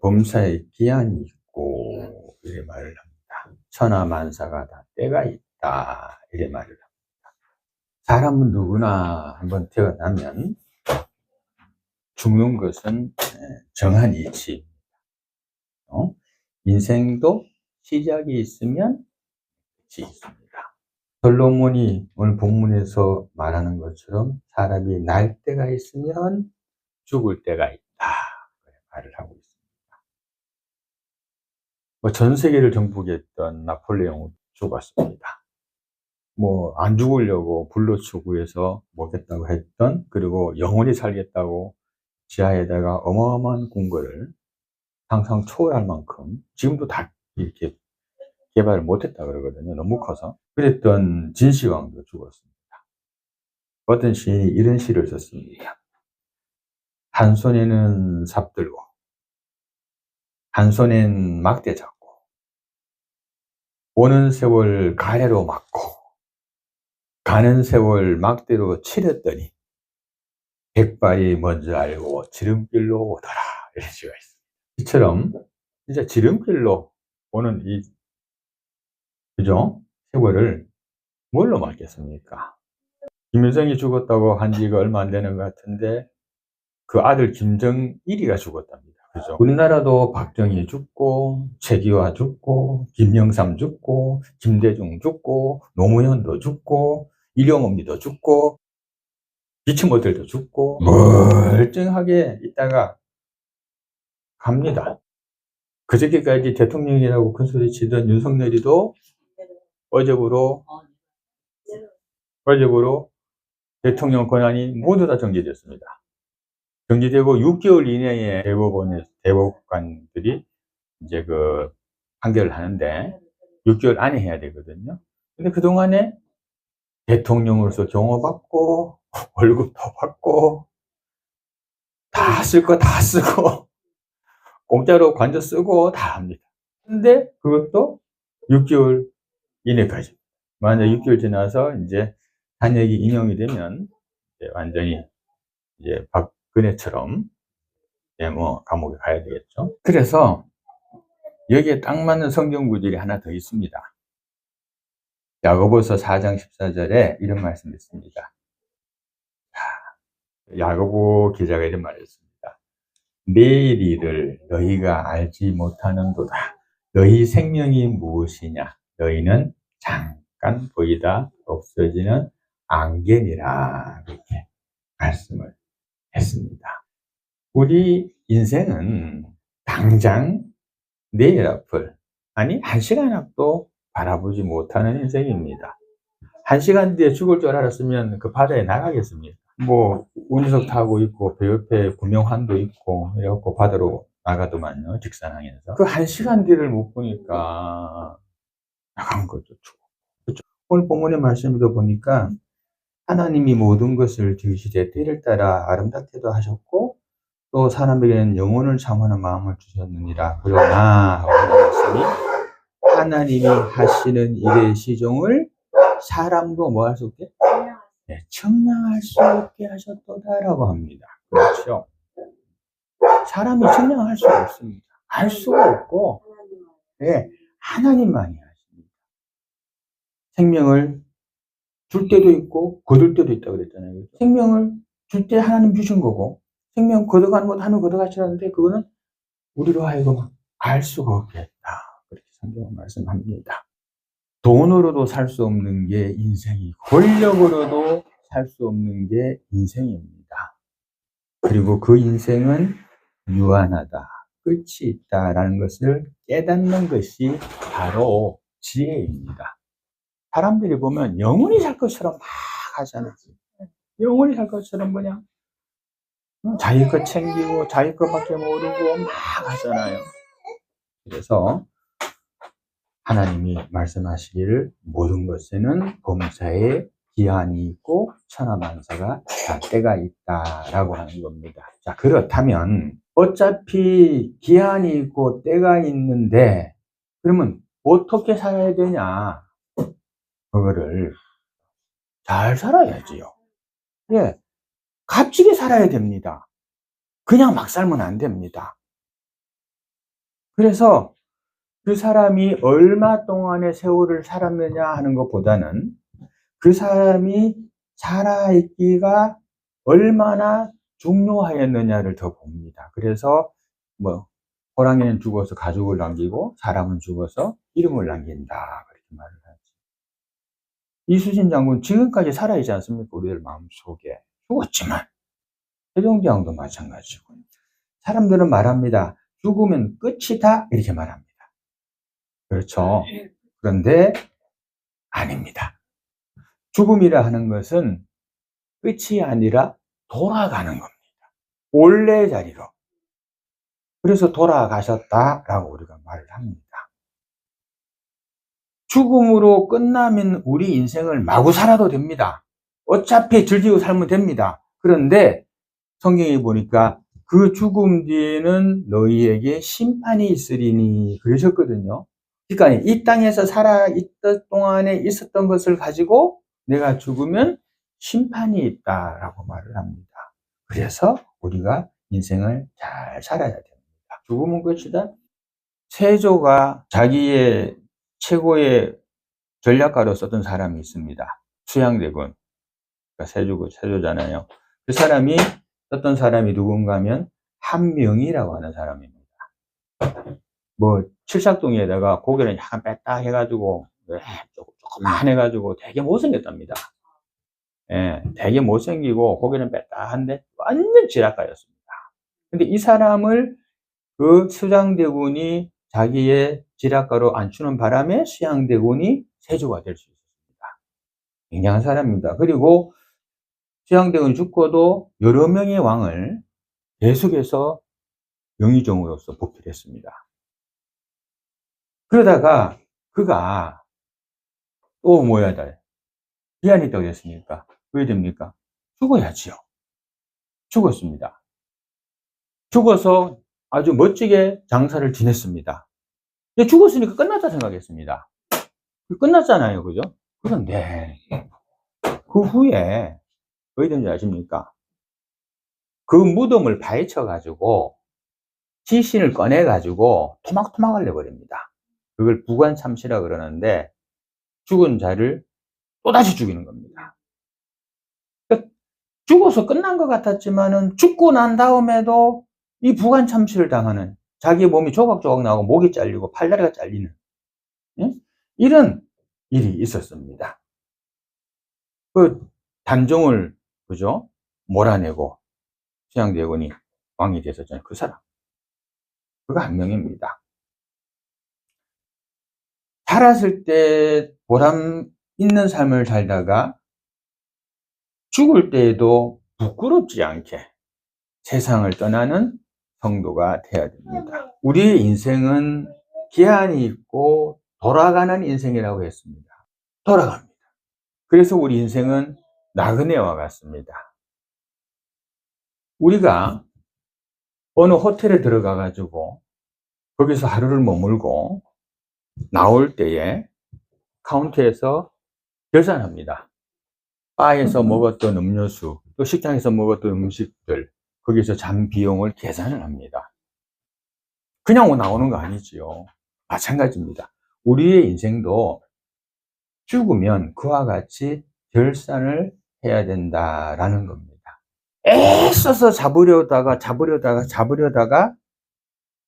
범사에 기한이 있고 이래 말을 합니다. 천하만사가 다 때가 있다 이래 말을 합니다. 사람은 누구나 한번 태어나면 죽는 것은 정한 이치입니다. 인생도 시작이 있으면 끝이 있습니다. 솔로몬이 오늘 본문에서 말하는 것처럼 사람이 날 때가 있으면 죽을 때가 있다 말을 하고 있습니다. 전 세계를 정복했던 나폴레옹은 죽었습니다. 안 죽으려고 불로초구해서 먹겠다고 했던, 그리고 영원히 살겠다고 지하에다가 어마어마한 궁궐을 상상 초월할 만큼, 지금도 다 이렇게 개발을 못했다 그러거든요. 너무 커서. 그랬던 진시황도 죽었습니다. 어떤 시인이 이런 시를 썼습니다. 한 손에는 삽 들고, 한 손엔 막대 잡고, 오는 세월 가래로 막고, 가는 세월 막대로 치렀더니 백발이 먼저 알고 지름길로 오더라. 이런 시가 있습니다. 이처럼 진짜 지름길로 오는 그죠? 세월을 뭘로 막겠습니까? 김일성이 죽었다고 한 지가 얼마 안 되는 것 같은데 그 아들 김정일이가 죽었답니다. 그죠? 우리나라도 박정희 죽고, 최기화 죽고, 김영삼 죽고, 김대중 죽고, 노무현도 죽고, 일용업리도 죽고, 비치모델도 죽고, 멀쩡하게 있다가 갑니다. 그저께까지 대통령이라고 큰소리 치던 윤석열이도 어제부로 대통령 권한이 모두 다 정지됐습니다. 정지되고 6개월 이내에 대법관들이 이제 그 판결을 하는데 6개월 안에 해야 되거든요. 근데 그동안에 대통령으로서 경호받고 월급도 받고 다 쓸 거 다 쓰고 공짜로 관저 쓰고 다 합니다. 근데 그것도 6개월 이내까지. 만약 6개월 지나서 이제 탄핵이 인용이 되면 이제 완전히 이제 박근혜처럼 감옥에 가야 되겠죠. 그래서 여기에 딱 맞는 성경 구절이 하나 더 있습니다. 야고보서 4장 14절에 이런 말씀이 있습니다. 야고보 기자가 이런 말을 했습니다. 내일 일을 너희가 알지 못하는도다. 너희 생명이 무엇이냐? 너희는 잠깐 보이다 없어지는 안개니라. 이렇게 말씀을 했습니다. 우리 인생은 당장 내일 앞을, 아니 1시간 앞도 바라보지 못하는 인생입니다. 1시간 뒤에 죽을 줄 알았으면 그 바다에 나가겠습니다. 운석 타고 있고 배 옆에 구명환도 있고 이래갖고 바다로 나가더만요. 직선항에서. 그 1시간 뒤를 못 보니까 나간 거죠. 그렇죠? 오늘 본문의 말씀에도 보니까 하나님이 모든 것을 지으시되 때를 따라 아름답게도 하셨고 또 사람에게는 영혼을 참하는 마음을 주셨느니라. 그러나 말씀이 하나님이 하시는 일의 시종을 사람도 뭐 할 수 없게? 청량할 수 없게 하셨도다라고 합니다. 그렇죠? 사람이 청량할 수가 없습니다. 알 수가 없고, 하나님만이 하십니다. 생명을 줄 때도 있고 거둘 때도 있다고 그랬잖아요. 생명을 줄 때 하나님 주신 거고, 생명 걷어가는 것 하나님 걷어가시라는데 그거는 우리로 하여금 알 수가 없겠다. 그렇게 성경은 말씀합니다. 돈으로도 살 수 없는 게 인생이고 권력으로도 살 수 없는 게 인생입니다. 그리고 그 인생은 유한하다, 끝이 있다라는 것을 깨닫는 것이 바로 지혜입니다. 사람들이 보면 영원히 살 것처럼 막 하잖아요. 영원히 살 것처럼 그냥 자기 것 챙기고 자기 것밖에 모르고 막 하잖아요. 그래서 하나님이 말씀하시기를 모든 것에는 범사에 기한이 있고 천하만사가 다 때가 있다라고 하는 겁니다. 자, 그렇다면 어차피 기한이 있고 때가 있는데 그러면 어떻게 살아야 되냐? 그거를 잘 살아야지요. 값지게 살아야 됩니다. 그냥 막 살면 안 됩니다. 그래서 그 사람이 얼마 동안의 세월을 살았느냐 하는 것보다는 그 사람이 살아있기가 얼마나 중요하였느냐를 더 봅니다. 그래서 뭐 호랑이는 죽어서 가죽을 남기고 사람은 죽어서 이름을 남긴다, 그렇게 말을 하죠. 이수신 장군 지금까지 살아있지 않습니까? 우리들 마음속에. 죽었지만 세종대왕도 마찬가지고, 사람들은 말합니다. 죽으면 끝이다, 이렇게 말합니다. 그렇죠. 그런데 아닙니다. 죽음이라 하는 것은 끝이 아니라 돌아가는 겁니다. 원래 자리로. 그래서 돌아가셨다라고 우리가 말을 합니다. 죽음으로 끝나면 우리 인생을 마구 살아도 됩니다. 어차피 즐기고 살면 됩니다. 그런데 성경에 보니까 그 죽음 뒤에는 너희에게 심판이 있으리니 그러셨거든요. 그러니까 이 땅에서 살아있던 동안에 있었던 것을 가지고 내가 죽으면 심판이 있다라고 말을 합니다. 그래서 우리가 인생을 잘 살아야 됩니다. 죽음은 끝이다. 세조가 자기의 최고의 전략가로 썼던 사람이 있습니다. 수양대군. 그러니까 세조잖아요. 그 사람이 썼던 사람이 누군가 하면 한명이라고 하는 사람입니다. 뭐 칠삭동에다가 고개를 약간 뺐다 해가지고 조금만 해가지고 되게 못생겼답니다. 예, 되게 못생기고 고개는 뺐다 한데 완전 지략가였습니다. 근데 이 사람을 그 수양대군이 자기의 지략가로 앉추는 바람에 수양대군이 세조가 될 수 있었습니다. 굉장한 사람입니다. 그리고 수양대군이 죽고도 여러 명의 왕을 계속해서 영의정으로서 보필했습니다. 그러다가 그가 또 뭐야 돼? 기한이 있다고 했으니까 왜 됩니까? 죽어야지요. 죽었습니다. 죽어서 아주 멋지게 장사를 지냈습니다. 죽었으니까 끝났다 생각했습니다. 끝났잖아요. 그죠? 그런데 그 후에 어디 된지 아십니까? 그 무덤을 파헤쳐 가지고 시신을 꺼내 가지고 토막토막을 내버립니다. 그걸 부관참시라 그러는데 죽은 자를 또다시 죽이는 겁니다. 그러니까 죽어서 끝난 것 같았지만은 죽고 난 다음에도 이 부관참시를 당하는, 자기 몸이 조각조각 나고 목이 잘리고 팔다리가 잘리는, 예? 이런 일이 있었습니다. 그 단종을 그죠? 몰아내고 수양대군이 왕이 됐었잖아요. 그 사람. 그가 한 명입니다. 살았을 때 보람 있는 삶을 살다가 죽을 때에도 부끄럽지 않게 세상을 떠나는 성도가 되어야 됩니다. 우리의 인생은 기한이 있고 돌아가는 인생이라고 했습니다. 돌아갑니다. 그래서 우리 인생은 나그네와 같습니다. 우리가 어느 호텔에 들어가 가지고 거기서 하루를 머물고 나올 때에 카운터에서 계산합니다. 바에서 먹었던 음료수, 또 식당에서 먹었던 음식들, 거기서 잠 비용을 계산을 합니다. 그냥 나오는 거 아니지요. 마찬가지입니다. 우리의 인생도 죽으면 그와 같이 결산을 해야 된다라는 겁니다. 애써서 잡으려다가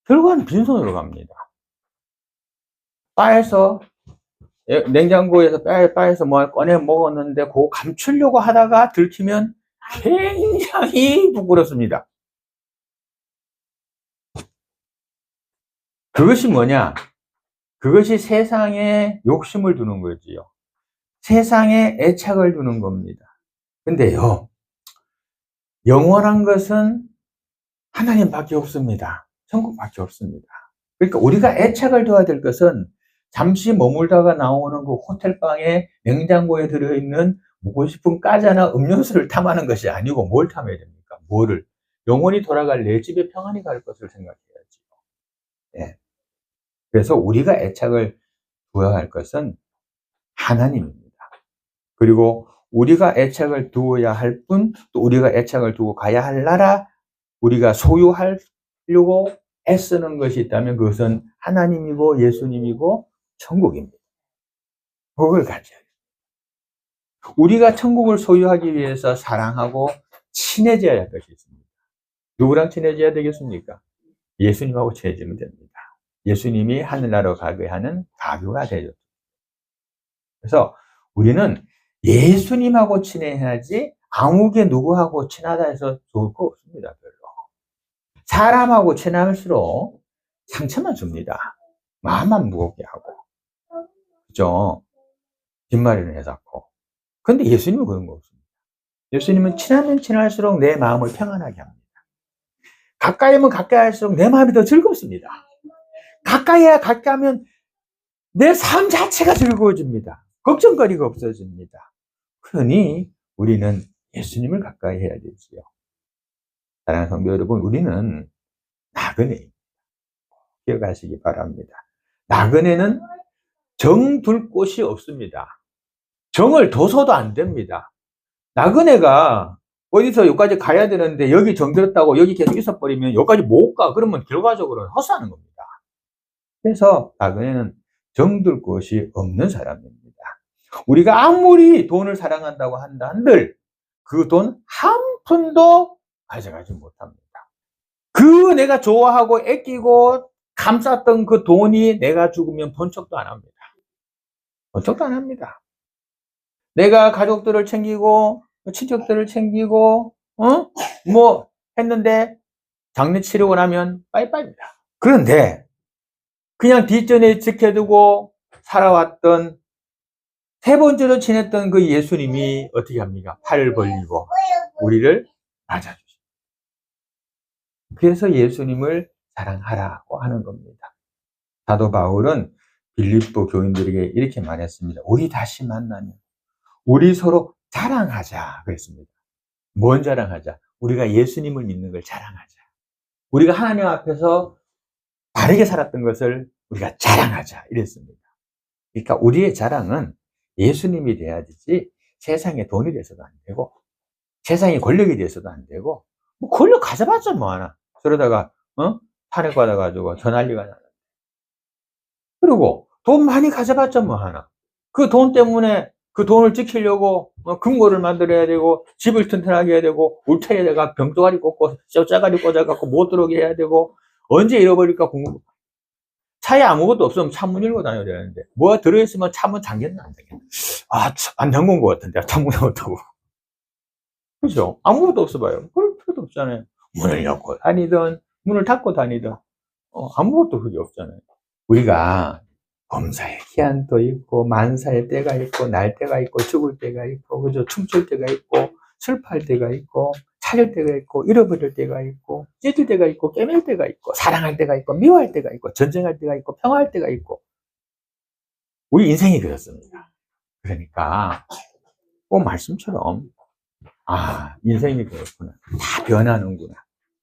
결국은 빈손으로 갑니다. 바에서 냉장고에서 바에서 뭐 꺼내 먹었는데 그거 감추려고 하다가 들키면 굉장히 부끄럽습니다. 그것이 뭐냐? 그것이 세상에 욕심을 두는 거지요. 세상에 애착을 두는 겁니다. 근데요, 영원한 것은 하나님밖에 없습니다. 천국밖에 없습니다. 그러니까 우리가 애착을 둬야 될 것은 잠시 머물다가 나오는 그 호텔방에 냉장고에 들어있는 먹고 싶은 과자나 음료수를 탐하는 것이 아니고 뭘 탐해야 됩니까? 뭐를? 영원히 돌아갈 내 집에 평안히 갈 것을 생각해야지. 예. 그래서 우리가 애착을 두어야 할 것은 하나님입니다. 그리고 우리가 애착을 두어야 할 분, 또 우리가 애착을 두고 가야 할 나라, 우리가 소유하려고 애쓰는 것이 있다면 그것은 하나님이고 예수님이고 천국입니다. 그걸 가져야 돼요. 우리가 천국을 소유하기 위해서 사랑하고 친해져야 할 것이 있습니다. 누구랑 친해져야 되겠습니까? 예수님하고 친해지면 됩니다. 예수님이 하늘나라로 가게 하는 가교가 되죠. 그래서 우리는 예수님하고 친해야지 아무개 누구하고 친하다 해서 좋을 거 없습니다. 별로. 사람하고 친할수록 상처만 줍니다. 마음만 무겁게 하고. 그죠? 뒷말이는 해잡고. 근데 예수님은 그런 거 없습니다. 예수님은 친하면 친할수록 내 마음을 평안하게 합니다. 가까이면 가까이 할수록 내 마음이 더 즐겁습니다. 가까이야 가까이 하면 내 삶 자체가 즐거워집니다. 걱정거리가 없어집니다. 그러니 우리는 예수님을 가까이 해야 되지요. 사랑하는 성도 여러분, 우리는 나그네입니다. 기억하시기 바랍니다. 나그네는 정 둘 곳이 없습니다. 정을 둬서도 안 됩니다. 나그네가 어디서 여기까지 가야 되는데 여기 정 들었다고 여기 계속 있어버리면 여기까지 못 가. 그러면 결과적으로는 헛사는 겁니다. 그래서 나그네는 정들 곳이 없는 사람입니다. 우리가 아무리 돈을 사랑한다고 한다 한들 그 돈 한 푼도 가져가지 못합니다. 그 내가 좋아하고 아끼고 감쌌던 그 돈이 내가 죽으면 번쩍도 안 합니다. 번쩍도 안 합니다. 내가 가족들을 챙기고 친척들을 챙기고 뭐 했는데 장례 치르고 나면 빠이빠이입니다. 그런데 그냥 뒷전에 지켜두고 살아왔던 세 번째로 지냈던 그 예수님이 어떻게 합니까? 팔을 벌리고 우리를 맞아주십니다. 그래서 예수님을 사랑하라고 하는 겁니다. 사도 바울은 빌립보 교인들에게 이렇게 말했습니다. 우리 다시 만나면 우리 서로 자랑하자 그랬습니다. 뭔 자랑하자? 우리가 예수님을 믿는 걸 자랑하자. 우리가 하나님 앞에서 바르게 살았던 것을 우리가 자랑하자 이랬습니다. 그러니까 우리의 자랑은 예수님이 돼야 되지 세상에 돈이 돼서도 안 되고 세상에 권력이 돼서도 안 되고 뭐 권력 가져봤자 뭐하나. 그러다가 탄핵 받아가지고 저 난리가 나는. 그리고 돈 많이 가져봤자 뭐하나. 그 돈 때문에 그 돈을 지키려고 금고를 만들어야 되고 집을 튼튼하게 해야 되고 울타리에다가 병조가리 꽂고 뼈짜가리 꽂아갖고 못 들어오게 해야 되고 언제 잃어버릴까 궁금. 차에 아무것도 없으면 창문 열고 다녀야 되는데 뭐가 들어있으면 창문 잠겼나 안 잠겼나. 안 잠근 것 같은데 창문 열었다고. 그죠? 아무것도 없어봐요. 그럴 필요도 없잖아요. 문을 열고 다니든 문을 닫고 다니든 아무것도 그게 없잖아요. 우리가 범사의 기한도 있고 만사의 때가 있고 날 때가 있고 죽을 때가 있고 그죠? 춤출 때가 있고 슬퍼할 때가 있고 찾을 때가 있고 잃어버릴 때가 있고 찢을 때가 있고 깨맬 때가 있고 사랑할 때가 있고 미워할 때가 있고 전쟁할 때가 있고 평화할 때가 있고 우리 인생이 그렇습니다. 그러니까 꼭 말씀처럼 인생이 그렇구나. 다 변하는구나.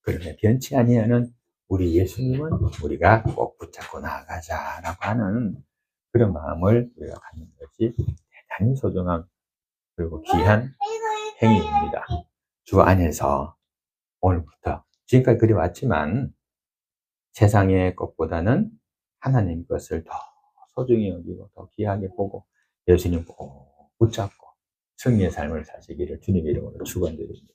그런데 변치 아니하는 우리 예수님은 우리가 꼭 붙잡고 나아가자라고 하는 그런 마음을 우리가 갖는 것이 대단히 소중한 그리고 귀한 행위입니다. 주 안에서 오늘부터 지금까지 그래왔지만 세상의 것보다는 하나님 것을 더 소중히 여기고 더 귀하게 보고 예수님 꼭 붙잡고 승리의 삶을 사시기를 주님의 이름으로 축원드립니다.